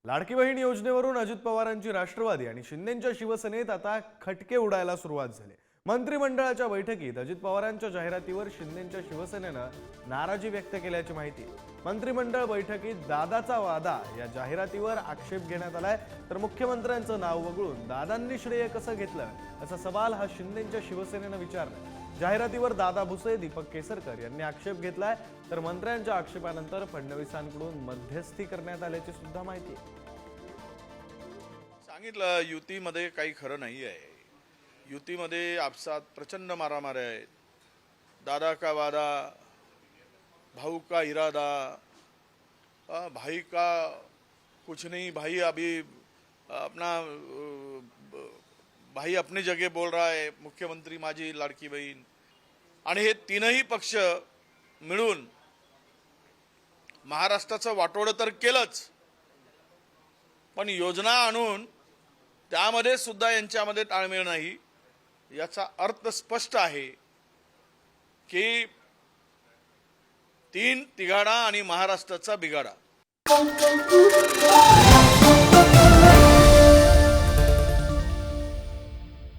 लाडकी बहीण योजनेवरून अजित पवारांची राष्ट्रवादी आणि शिंदेंच्या शिवसेनेत आता खटके उडायला सुरुवात झाली। मंत्रिमंडळाच्या बैठकीत अजित पवारांच्या जाहिरातीवर शिंदेंच्या शिवसेनेनं नाराजी व्यक्त केल्याची माहिती। मंत्रिमंडळ बैठकीत दादाचा वादा या जाहिरातीवर आक्षेप घेण्यात आलाय, तर मुख्यमंत्र्यांचं नाव वगळून दादांनी श्रेय कसं घेतलं असा सवाल हा शिंदेंच्या शिवसेनेनं विचारला। जाहिरातीवर दादा भुसे, दीपक केसरकर यांनी आक्षेप घेतलाय, तर मंत्र्यांच्या आक्षेपानंतर फडणवीसांकडून मध्यस्थी करण्यात आल्याची सुद्धा माहिती आहे। सांगितलं युतीमध्ये काही खरं नाही आहे। युतीमध्ये आपसात प्रचंड मारामारी आहे। दादा का वादा, भाऊ का इरादा, भाई का कुछ नहीं, भाई अभी अपना भाई अपनी जगह बोल रहा है, मुख्यमंत्री माझी लाडकी बहीण। आणि हे तीनही पक्ष मिळून महाराष्ट्राचं वाटोळं तर केलंच, पण योजना आणून त्यामध्ये सुद्धा यांच्यामध्ये ताळमेळ नाही। याचा अर्थ स्पष्ट आहे की तीन तिघाडा आणि महाराष्ट्राचा बिघाडा।